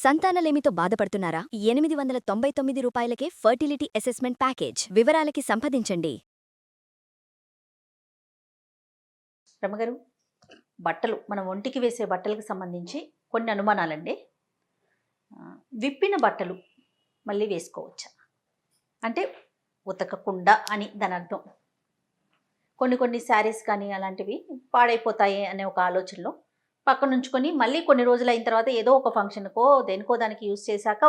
సంతానలేమితో బాధపడుతున్నారా? 899 రూపాయలకే fertility assessment package. వివరాలకి సంప్రదించండి. రమగారు, బట్టలు మనం ఒంటికి వేసే బట్టలకు సంబంధించి కొన్ని అనుమానాలండి. విప్పిన బట్టలు మళ్ళీ వేసుకోవచ్చా? అంటే ఉతకకుండా అని దాని అర్థం. కొన్ని శారీస్ కానీ అలాంటివి పాడైపోతాయి అనే ఒక ఆలోచనలో పక్కన ఉంచుకొని మళ్ళీ కొన్ని రోజులు అయిన తర్వాత ఏదో ఒక ఫంక్షన్కో దేనికో దానికి యూజ్ చేశాక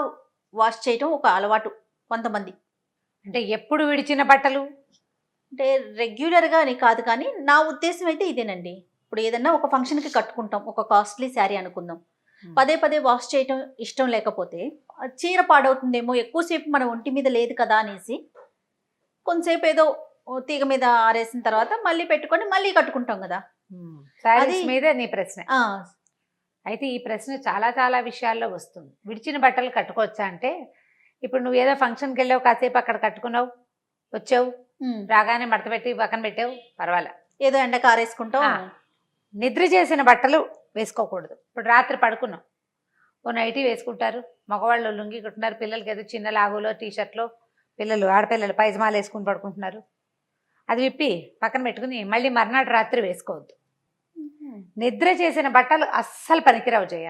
వాష్ చేయటం ఒక అలవాటు కొంతమంది. అంటే ఎప్పుడు విడిచిన బట్టలు అంటే రెగ్యులర్గా అని కాదు, కానీ నా ఉద్దేశం అయితే ఇదేనండి. ఇప్పుడు ఏదన్నా ఒక ఫంక్షన్కి కట్టుకుంటాం, ఒక కాస్ట్లీ శారీ అనుకుందాం, పదే పదే వాష్ చేయటం ఇష్టం లేకపోతే చీర పాడవుతుందేమో, ఎక్కువసేపు మన ఒంటి మీద లేదు కదా అనేసి కొంతసేపు ఏదో తీగ మీద ఆరేసిన తర్వాత మళ్ళీ పెట్టుకొని మళ్ళీ కట్టుకుంటాం కదా. శారీస్ మీద నీ ప్రశ్న. అయితే ఈ ప్రశ్న చాలా చాలా విషయాల్లో వస్తుంది. విడిచిన బట్టలు కట్టుకోవచ్చా అంటే, ఇప్పుడు నువ్వు ఏదో ఫంక్షన్కి వెళ్ళావు, కాసేపు అక్కడ కట్టుకున్నావు, వచ్చావు, రాగానే మడత పెట్టి పక్కన పెట్టావు, పర్వాలే, ఏదో ఎండకు ఆరేసుకుంటావు. నిద్ర చేసిన బట్టలు వేసుకోకూడదు. ఇప్పుడు రాత్రి పడుకున్నాం, ఓ నైటీ వేసుకుంటారు, మగవాళ్ళు లుంగి కుట్టున్నారు, పిల్లలకి ఏదో చిన్న లాగులో టీషర్ట్లో, పిల్లలు ఆడపిల్లలు పైజమాలు వేసుకుని పడుకుంటున్నారు. అది విప్పి పక్కన పెట్టుకుని మళ్ళీ మర్నాడు రాత్రి వేసుకోవద్దు. నిద్ర చేసిన బట్టలు అస్సలు పనికిరావు జయ.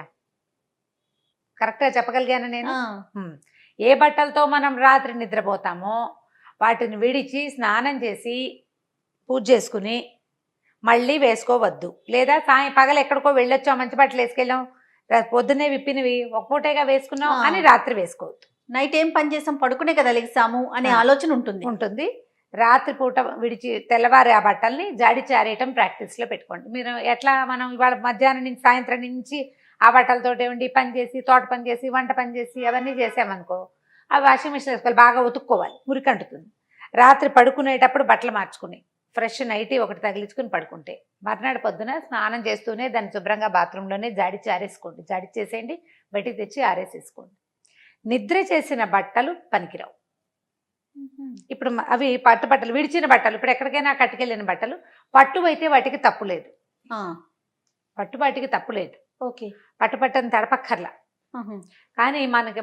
కరెక్ట్గా చెప్పగలిగాను నేను. ఏ బట్టలతో మనం రాత్రి నిద్రపోతామో వాటిని విడిచి స్నానం చేసి పూజ చేసుకుని మళ్ళీ వేసుకోవద్దు. లేదా పగలు ఎక్కడికో వెళ్ళొచ్చాం, మంచి బట్టలు వేసుకెళ్ళాం, పొద్దున్నే విప్పినవి ఒక పూటేగా వేసుకున్నాం అని రాత్రి వేసుకోవద్దు. నైట్ ఏం పని చేసాం, పడుకునే కదా లెగిసాము అనే ఆలోచన ఉంటుంది. రాత్రిపూట విడిచి తెల్లవారి ఆ బట్టల్ని జాడిచి ఆరేయటం ప్రాక్టీస్లో పెట్టుకోండి. మీరు ఎట్లా, మనం ఇవాళ మధ్యాహ్నం నుంచి సాయంత్రం నుంచి ఆ బట్టలతోటి ఉండి పని చేసి, తోట పని చేసి, వంట పని చేసి అవన్నీ చేసామనుకో, ఆ వాషింగ్ మిషన్ వేసుకోవాలి, బాగా ఉతుక్కోవాలి, మురికంటుతుంది. రాత్రి పడుకునేటప్పుడు బట్టలు మార్చుకుని ఫ్రెష్ నైటీ ఒకటి తగిలించుకుని పడుకుంటే మర్నాడు పొద్దున స్నానం చేస్తూనే దాన్ని శుభ్రంగా బాత్రూంలోనే జాడిచి ఆరేసుకోండి. జాడిచేసేయండి, బయటికి తెచ్చి ఆరేసేసుకోండి. నిద్ర చేసిన బట్టలు పనికిరావు. ఇప్పుడు అవి పట్టు బట్టలు, విడిచిన బట్టలు, ఇప్పుడు ఎక్కడికైనా కట్టుకెళ్ళిన బట్టలు పట్టు అయితే వాటికి తప్పు లేదు. పట్టు వాటికి తప్పు లేదు. ఓకే, పట్టుని తడపక్కర్లా. కానీ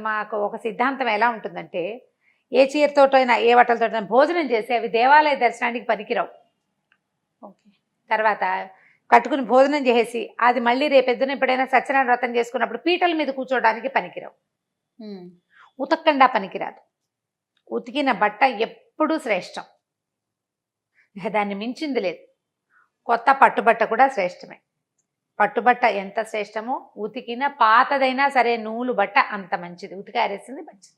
మాకు ఒక సిద్ధాంతం ఎలా ఉంటుందంటే, ఏ చీరతోటైనా ఏ బట్టలతోటైనా భోజనం చేసి అవి దేవాలయ దర్శనానికి పనికిరావు. ఓకే, తర్వాత కట్టుకుని భోజనం చేసి అది మళ్ళీ రేపెద్దున ఎప్పుడైనా సత్యనారాయణ వ్రతం చేసుకున్నప్పుడు పీటల మీద కూర్చోవడానికి పనికిరావు. ఉతక్కండా పనికిరాదు. ఉతికిన బట్ట ఎప్పుడూ శ్రేష్టం, దాన్ని మించింది లేదు. కొత్త పట్టుబట్ట కూడా శ్రేష్టమే. పట్టుబట్ట ఎంత శ్రేష్టమో ఉతికిన పాతదైనా సరే నూలు బట్ట అంత మంచిది. ఉతికి ఆరేసింది మంచిది.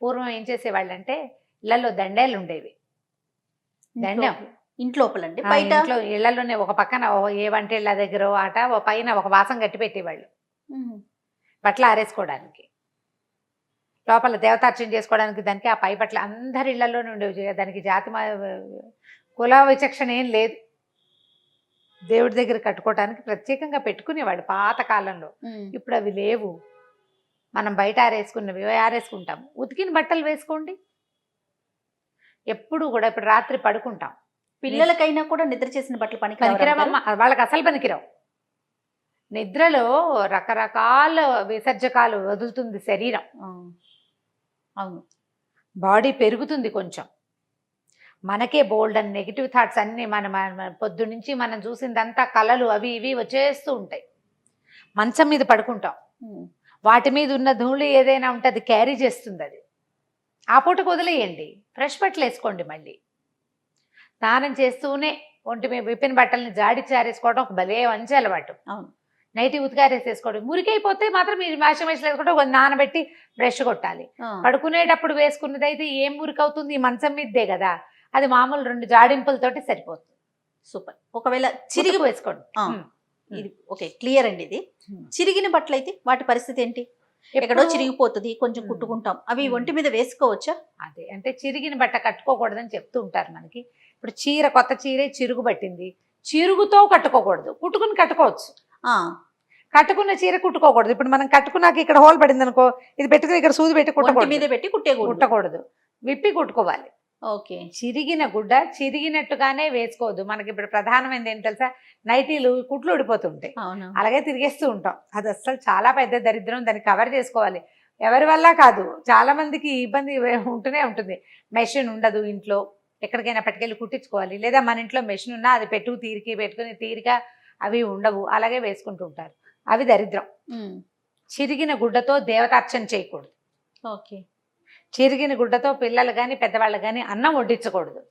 పూర్వం ఏం చేసేవాళ్ళంటే ఇళ్లలో దండేలు ఉండేవి. దండం ఇంట్లోపలండి, ఇంట్లో ఇళ్లలోనే ఒక పక్కన ఏ వంటిళ్ళ దగ్గర ఆట ఓ పైన ఒక వాసం కట్టి పెట్టేవాళ్ళు బట్టలు ఆరేసుకోవడానికి. లోపల దేవతార్చన చేసుకోవడానికి దానికి ఆ పై బట్టలు అందరి ఇళ్లలోనే ఉండేవి. దానికి జాతి కుల విచక్షణ ఏం లేదు. దేవుడి దగ్గర కట్టుకోవడానికి ప్రత్యేకంగా పెట్టుకునేవాడు పాత కాలంలో. ఇప్పుడు అవి లేవు. మనం బయట ఆరేసుకున్నవి ఆరేసుకుంటాము. ఉతికిన బట్టలు వేసుకోండి ఎప్పుడు కూడా. ఇప్పుడు రాత్రి పడుకుంటాం, పిల్లలకైనా కూడా నిద్ర చేసిన బట్టలు పనికిరావమ్మా, వాళ్ళకి అసలు పనికిరావు. నిద్రలో రకరకాల విసర్జకాలు వదులుతుంది శరీరం. అవును, బాడీ పెరుగుతుంది కొంచెం. మనకే బోల్డ్ అండ్ నెగిటివ్ థాట్స్ అన్నీ మన పొద్దు నుంచి మనం చూసిందంతా కళలు అవి ఇవి వచ్చేస్తూ ఉంటాయి. మంచం మీద పడుకుంటాం, వాటి మీద ఉన్న ధూళి ఏదైనా ఉంటే అది క్యారీ చేస్తుంది. అది ఆ పూటకు వదిలేయండి, ఫ్రెష్ బట్టలు వేసుకోండి. మళ్ళీ స్నానం చేస్తూనే ఒంటి మీద విప్పిన బట్టల్ని జాడిచ్చి ఆరేసుకోవడం ఒక భలే మంచి అలవాటు. అవును, నైటీ ఉతికారేసేసుకోండి. మురికైపోతే మాత్రం మీరు వాషింగ్ మెషిన్ వేసుకుంటే నానబెట్టి బ్రష్ కొట్టాలి. పడుకునేటప్పుడు వేసుకున్నది అయితే ఏం మురికవుతుంది, ఈ మంచం మీదే కదా, అది మామూలు 2 జాడింపులతోటి సరిపోతుంది. సూపర్. ఒకవేళ చిరిగి వేసుకోండి. ఇది ఓకే, క్లియర్ అండి. ఇది చిరిగిన బట్టలు అయితే వాటి పరిస్థితి ఏంటి? ఎక్కడో చిరిగిపోతుంది, కొంచెం కుట్టుకుంటాం, అవి ఒంటి మీద వేసుకోవచ్చా? అదే అంటే చిరిగిన బట్ట కట్టుకోకూడదని చెప్తూ ఉంటారు మనకి. ఇప్పుడు చీర, కొత్త చీరే చిరుగు పట్టింది, చిరుగుతో కట్టుకోకూడదు, కుట్టుకుని కట్టుకోవచ్చు. కట్టుకున్న చీర కుట్టుకోకూడదు. ఇప్పుడు మనం కట్టుకున్నాక ఇక్కడ హోల్ పడింది అనుకో, ఇది పెట్టుకుని ఇక్కడ సూది పెట్టి కుట్టకూడదు, మీద పెట్టి కుట్టకూడదు. విప్పి కుట్టుకోవాలి. ఓకే. చిరిగిన గుడ్డ చిరిగినట్టుగానే వేసుకోవద్దు. మనకి ఇప్పుడు ప్రధానమైనది ఏంటి తెలుసా, నైటీలు కుట్లు ఊడిపోతుంటాయి, అవును. అలాగే తిరిగేస్తూ ఉంటాం. అది అస్సలు చాలా పెద్ద దరిద్రం. దాన్ని కవర్ చేసుకోవాలి. ఎవరి వల్ల కాదు, చాలా మందికి ఇబ్బంది ఉంటూనే ఉంటుంది. మెషిన్ ఉండదు ఇంట్లో, ఎక్కడికైనా పట్టుకెళ్ళి కుట్టించుకోవాలి. లేదా మన ఇంట్లో మెషిన్ ఉన్నా అది పెట్టుకుని తీరిక అవి ఉండవు, అలాగే వేసుకుంటూ ఉంటారు. అవి దరిద్రం. చిరిగిన గుడ్డతో దేవతార్చన చేయకూడదు. ఓకే. చిరిగిన గుడ్డతో పిల్లలు కానీ పెద్దవాళ్ళు కానీ అన్నం వడ్డించకూడదు.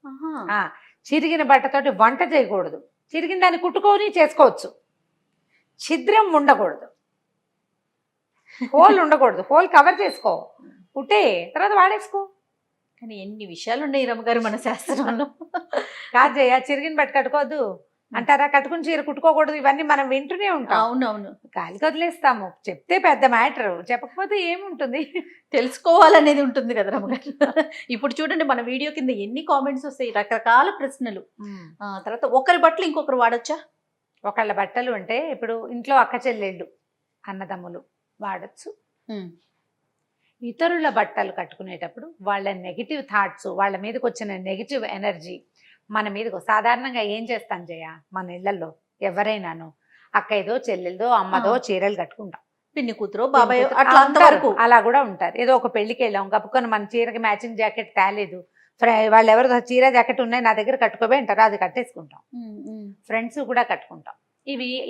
ఆహా. చిరిగిన బట్టతోటి వంట చేయకూడదు. చిరిగిన దాన్ని కుట్టుకొని చేసుకోవచ్చు. ఛిద్రం ఉండకూడదు, హోల్ ఉండకూడదు. హోల్ కవర్ చేసుకో, కుట్టే తర్వాత వాడేసుకో. కానీ ఎన్ని విషయాలు ఉన్నాయి రమ్మగారు మన శాస్త్రంలో. కాదు జయ, చిరిగిన బట్ట కట్టుకోవద్దు అంటారా, కట్టుకుని చీర కుట్టుకోకూడదు, ఇవన్నీ మనం వింటూనే ఉంటాం. అవునవును. గాలికి వదిలేస్తాము. చెప్తే పెద్ద మ్యాటర్, చెప్పకపోతే ఏముంటుంది. తెలుసుకోవాలనేది ఉంటుంది కదా రమ్మగారు. ఇప్పుడు చూడండి మన వీడియో కింద ఎన్ని కామెంట్స్ వస్తాయి, రకరకాల ప్రశ్నలు. తర్వాత ఒకరి బట్టలు ఇంకొకరు వాడొచ్చా? ఒకళ్ళ బట్టలు అంటే ఇప్పుడు ఇంట్లో అక్క చెల్లెళ్ళు అన్నదమ్ములు వాడచ్చు. ఇతరుల బట్టలు కట్టుకునేటప్పుడు వాళ్ళ నెగిటివ్ థాట్స్, వాళ్ళ మీదకి వచ్చిన నెగిటివ్ ఎనర్జీ మన మీదకు సాధారణంగా ఏం చేస్తాం జయ, మన ఇళ్లలో ఎవరైనాను అక్క ఏదో చెల్లెలదో అమ్మదో చీరలు కట్టుకుంటాం. పిన్ని కూతురు బాబాయ్ అట్లా అంతవరకు అలా కూడా ఉంటారు. ఏదో ఒక పెళ్లికి వెళ్ళాం, కప్పుకొని మన చీరకి మ్యాచింగ్ జాకెట్ తేలేదు, వాళ్ళు ఎవరు చీర జాకెట్ ఉన్నాయి నా దగ్గర కట్టుకోబోయి అంటారు, అది కట్టేసుకుంటాం. ఫ్రెండ్స్ కూడా కట్టుకుంటాం.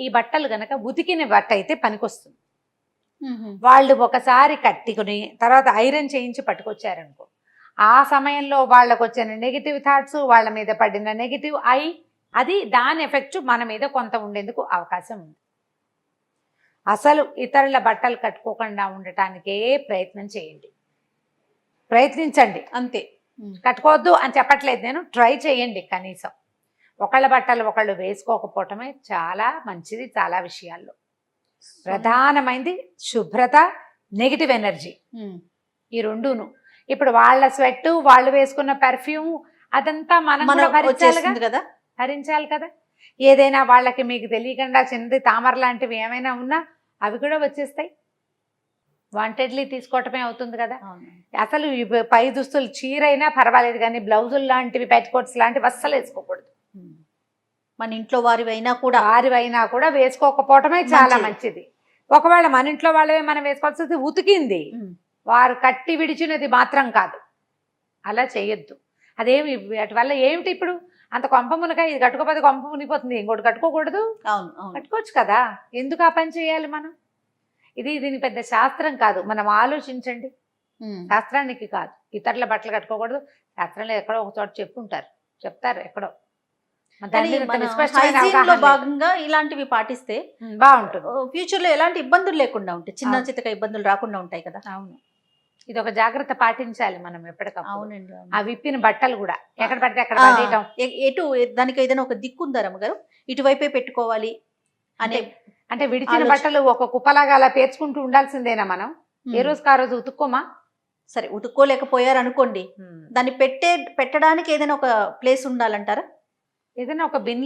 ఈ బట్టలు గనక ఉతికిన బట్ట అయితే పనికొస్తుంది. వాళ్ళు ఒకసారి కట్టుకుని తర్వాత ఐరన్ చేయించి పట్టుకొచ్చారనుకో, ఆ సమయంలో వాళ్ళకు వచ్చిన నెగిటివ్ థాట్స్, వాళ్ళ మీద పడిన నెగిటివ్ అది దాని ఎఫెక్ట్ మన మీద కొంత ఉండేందుకు అవకాశం ఉంది. అసలు ఇతరుల బట్టలు కట్టుకోకుండా ఉండటానికే ప్రయత్నం చేయండి, ప్రయత్నించండి అంతే. కట్టుకోవద్దు అని చెప్పట్లేదు నేను, ట్రై చేయండి. కనీసం ఒకళ్ళ బట్టలు ఒకళ్ళు వేసుకోకపోవటమే చాలా మంచిది. చాలా విషయాల్లో ప్రధానమైనది శుభ్రత, నెగిటివ్ ఎనర్జీ, ఈ రెండును. ఇప్పుడు వాళ్ళ స్వెట్, వాళ్ళు వేసుకున్న పెర్ఫ్యూమ్ అదంతా మనం భరించాలి కదా. ఏదైనా వాళ్ళకి మీకు తెలియకుండా చిన్నది తామర లాంటివి ఏమైనా ఉన్నా అవి కూడా వచ్చేస్తాయి. వాంటెడ్లీ తీసుకోవటమే అవుతుంది కదా. అసలు పై దుస్తులు చీర అయినా పర్వాలేదు, కానీ బ్లౌజులు లాంటివి, పెట్టుకోట్స్ లాంటివి అస్సలు వేసుకోకూడదు. మన ఇంట్లో వారివైనా కూడా వేసుకోకపోవటమే చాలా మంచిది. ఒకవేళ మన ఇంట్లో వాళ్ళవే మనం వేసుకోవాల్సింది ఉతికింది, వారు కట్టి విడిచినది మాత్రం కాదు, అలా చేయొద్దు. అదేమి వాటి వల్ల ఏమిటి, ఇప్పుడు అంత కొంప మునక ఇది కట్టుకోకపోతే కొంప మునిగిపోతుంది, ఇంకోటి కట్టుకోకూడదు. కట్టుకోవచ్చు కదా, ఎందుకు ఆ పని చేయాలి మనం? దీని పెద్ద శాస్త్రం కాదు, మనం ఆలోచించండి. శాస్త్రానికి కాదు, ఇతరుల బట్టలు కట్టుకోకూడదు. శాస్త్రంలో ఎక్కడో ఒక చోట చెప్తారు ఎక్కడో. భాగంగా ఇలాంటివి పాటిస్తే బాగుంటుంది. ఫ్యూచర్ లో ఎలాంటి ఇబ్బందులు లేకుండా ఉంటాయి, చిన్న చితక ఇబ్బందులు రాకుండా ఉంటాయి కదా. అవును, ఇది ఒక జాగ్రత్త పాటించాలి మనం ఎప్పటికప్పుడు. అవునండి. ఆ విప్పిన బట్టలు కూడా ఎక్కడ పడితే అక్కడ పడేయటం, ఎటు దానికి ఏదైనా ఒక దిక్కు ఉందా రమ్మగారు, ఇటువైపే పెట్టుకోవాలి అంటే విడిచిన బట్టలు ఒక కుప్పలాగా అలా పేర్చుకుంటూ ఉండాల్సిందేనా మనం? ఏ రోజుకి ఆ రోజు ఉతుక్కోమా? సరే ఉతుక్కోలేకపోయారు అనుకోండి, దాన్ని పెట్టడానికి ఏదైనా ఒక ప్లేస్ ఉండాలంటారా? ఏదైనా ఒక బిన్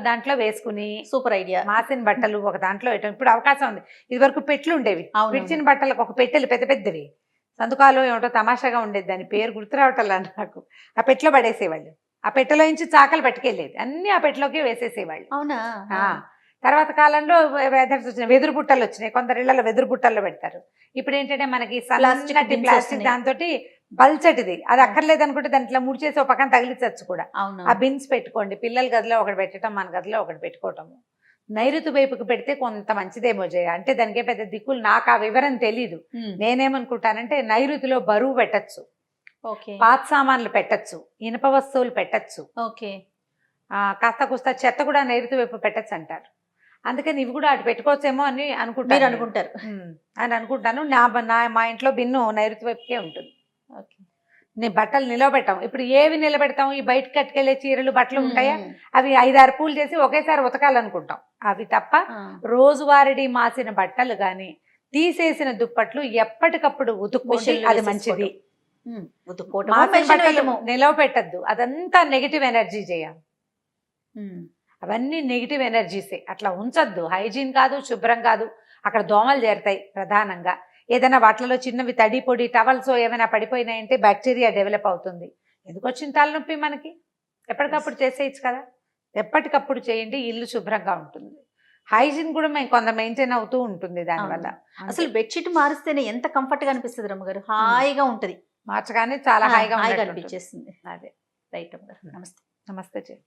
దాంట్లో వేసుకుని, సూపర్ ఐడియా. మాసిన బట్టలు ఒక దాంట్లో ఇప్పుడు అవకాశం ఉంది. ఇది వరకు పెట్లు ఉండేవి, విడిచిన బట్టలకు ఒక పెట్టెలు పెద్ద పెద్దవి, సందుకాలు ఏమిటో తమాషాగా ఉండేది, దాని పేరు గుర్తు రావటం నాకు. ఆ పెట్టెలో పడేసేవాళ్ళు, ఆ పెట్టెలో నుంచి చాకలు పట్టుకెళ్ళేది, అన్ని ఆ పెట్టెలోకి వేసేసేవాళ్ళు. అవునా? తర్వాత కాలంలో వెదురు బుట్టలు వచ్చినాయి, కొందరు ఇళ్లలో వెదురు బుట్టల్లో పెడతారు. ఇప్పుడు ఏంటంటే మనకి ప్లాస్టిక్ దాంతో బల్చటిది, అది అక్కర్లేదు అనుకుంటే దాంట్లో ముడిచేసి ఒక పక్కన తగిలించచ్చు కూడా. ఆ బిన్స్ పెట్టుకోండి, పిల్లల గదిలో ఒకటి పెట్టడం, మన గదిలో ఒకటి పెట్టుకోవటము. నైరుతి వైపుకి పెడితే కొంత మంచిదేమో జయ. అంటే దానికే పెద్ద దిక్కులు, నాకు ఆ వివరం తెలీదు. నేనేమనుకుంటానంటే నైరుతిలో బరువు పెట్టచ్చు, పాత సామాన్లు పెట్టచ్చు, ఇనుప వస్తువులు పెట్టచ్చు, కాస్త కూస్త చెత్త కూడా నైరుతి వైపు పెట్టచ్చు అంటారు. అందుకని ఇవి కూడా అటు పెట్టుకోవచ్చేమో అని అనుకుంటాను. మా ఇంట్లో బిన్ను నైరుతి వైపుకే ఉంటుంది. నేను బట్టలు నిలబెట్టాం. ఇప్పుడు ఏవి నిలబెడతాం? ఈ బయట కట్టుకెళ్లే చీరలు బట్టలు ఉంటాయా, అవి 5-6 పూలు చేసి ఒకేసారి ఉతకాలనుకుంటాం. అవి తప్ప రోజువారీ మాసిన బట్టలు గాని తీసేసిన దుప్పట్లు ఎప్పటికప్పుడు ఉతుక్కోవాలి, అది మంచిది. నిలవపెట్టద్దు, అదంతా నెగిటివ్ ఎనర్జీ చేయాలి. అవన్నీ నెగిటివ్ ఎనర్జీసే, అట్లా ఉంచద్దు. హైజీన్ కాదు, శుభ్రం కాదు. అక్కడ దోమలు చేరుతాయి ప్రధానంగా. ఏదైనా వాటిలో చిన్నవి తడి పొడి టవల్స్ ఏమైనా పడిపోయినాయంటే బ్యాక్టీరియా డెవలప్ అవుతుంది. ఎందుకు వచ్చిన తలనొప్పి మనకి? ఎప్పటికప్పుడు చేసేయచ్చు కదా. ఎప్పటికప్పుడు చేయండి, ఇల్లు శుభ్రంగా ఉంటుంది. హైజీన్ కూడా మేము కొంత మెయింటైన్ అవుతూ ఉంటుంది దానివల్ల. అసలు బెడ్షీట్ మారిస్తేనే ఎంత కంఫర్ట్ గా అనిపిస్తుంది రమ్మగారు, హాయిగా ఉంటది, మార్చగానే చాలా హాయిగా హాయిగా ఉన్నట్టు ఉంటుంది. అనిపించేస్తుంది. అదే. రైట్ రమ్మగారు, నమస్తే. నమస్తే చెయ్యి.